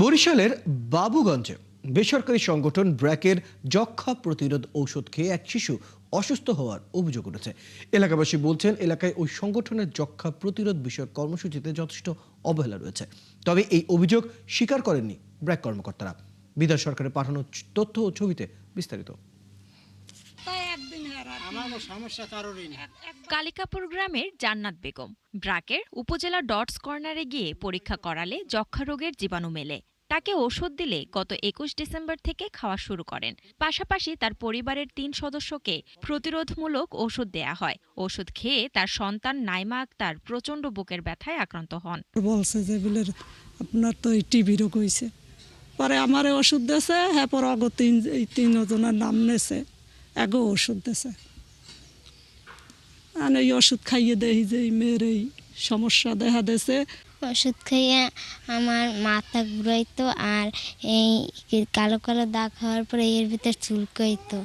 বরিশালের বাবুগঞ্জে বেসরকারি সংগঠন ব্র্যাকের যক্ষ্মা প্রতিরোধ ঔষধ খেয়ে এক শিশু অসুস্থ হওয়ার অভিযোগ উঠেছে। এলাকাবাসী বলছেন, এলাকায় ওই সংগঠনের যক্ষ্মা প্রতিরোধ বিষয়ক কর্মসূচিতে যথেষ্ট অবহেলা রয়েছে। তবে এই অভিযোগ স্বীকার করেননি ব্র্যাক কর্মকর্তারা। বিধান সরকারের পাঠানো তথ্য ও ছবিতে বিস্তারিত। কালিকাপুর গ্রামের জান্নাত বেগম ব্র্যাকের উপজেলা ডটস কর্নারে গিয়ে পরীক্ষা করালে যক্ষ্মা রোগের জীবাণু মেলে। তাকে ওষুধ দিলে গত ২১ ডিসেম্বর থেকে খাওয়া শুরু করেন। পাশাপাশি তার পরিবারের ৩ সদস্যকে প্রতিরোধমূলক ওষুধ দেয়া হয়। ওষুধ খেয়ে তার সন্তান নাইমা আক্তার প্রচণ্ড বুকের ব্যথায় আক্রান্ত হন। বলছে যে বিলের আপনার তো টিবি রোগ হয়েছে, পরে আমার ওষুধ দিয়েছে। হ্যাঁ, পর অগ তিনজনের নাম নেছে, এগো ওষুধ দিয়েছে। এই ওষুধ খাইয়ে দেখি যে মেয়ের এই সমস্যা দেখা দিয়েছে। ওষুধ খাইয়ে আমার মাথা ঘুরাইতো, আর এই কালো কালো দাগ হওয়ার পরে এর ভিতর চুলকাইতো।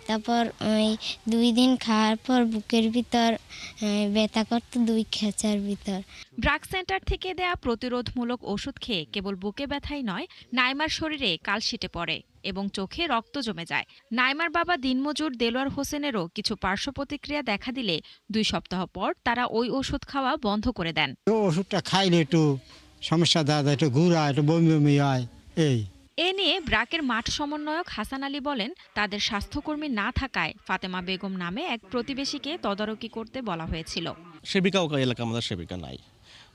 তারপর ওই 2 দিন খাওয়ার পর বুকের ভিতর ব্যথা করতো 2 খেঁচার ভিতর। ব্র্যাক সেন্টার থেকে দেয়া প্রতিরোধমূলক ওষুধ খেয়ে কেবল বুকে ব্যথাই নয়, নাইমার শরীরে কালশিটে পড়ে এবং চোখে রক্ত জমে যায়। নাইমার বাবা দিনমজুর দেলোয়ার হোসেনেরও কিছু পার্শ্ব প্রতিক্রিয়া দেখা দিলে 2 সপ্তাহ পর তারা ওই ওষুধ খাওয়া বন্ধ করে দেন। ওষুধটা খাইলে একটু সমস্যা দেখা যায়, একটু ঘুরা, একটু বমি বমি হয়। এ নিয়ে ব্র্যাকের মাঠ সমন্বয়ক হাসান আলী বলেন, তাদের স্বাস্থ্যকর্মী না থাকায় ফাতেমা বেগম নামে এক প্রতিবেশীকে তদারকি করতে বলা হয়েছিল। সেবিকাও এলাকা আমাদের সেবিকা নাই,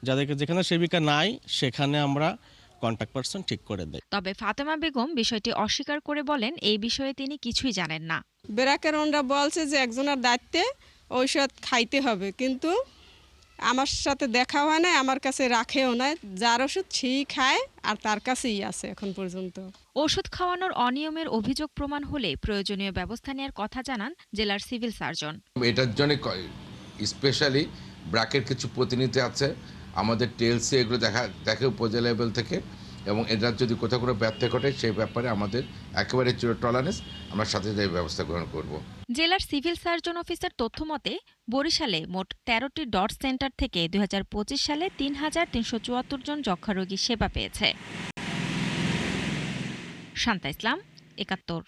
যাদেরকে যেখানে সেবিকা নাই সেখানে আমরা কন্টাক্ট পারসন ঠিক করে দেয়। তবে ফাতেমা বেগম বিষয়টি অস্বীকার করে বলেন, এই বিষয়ে তিনি কিছুই জানেন না। ব্র্যাকের ওনরা বলছে যে একজনের দায়িত্বে ঔষধ খাইতে হবে, কিন্তু আমার সাথে দেখা হয় না, আমার কাছে রাখেও না। যার ওষুধ সেই খায় আর তার কাছেই আছে এখন পর্যন্ত। ওষুধ খাওয়ানোর অনিয়মের অভিযোগ প্রমাণ হলে প্রয়োজনীয় ব্যবস্থা নেওয়ার কথা জানান জেলার সিভিল সার্জন। এটার জন্য স্পেশালি ব্র্যাকের কিছু প্রতিনিধি আছে, আমাদের টেলসি এগুলো দেখে উপজেলা লেভেল থেকে, এবং এটার যদি কোথাও কোনো ব্যর্থ ঘটে সেই ব্যাপারে আমাদের একেবারে জিরো টলারেন্স, আমরা সাথে সাথে ব্যবস্থা গ্রহণ করব। জেলার সিভিল সার্জন অফিসের তথ্যমতে বরিশালে মোট ১৩টি ডট সেন্টার থেকে ২০২৫ সালে ৩,৩৭৪ জন যক্ষ্মা রোগী সেবা পেয়েছে। শান্তা ইসলাম, ৭১।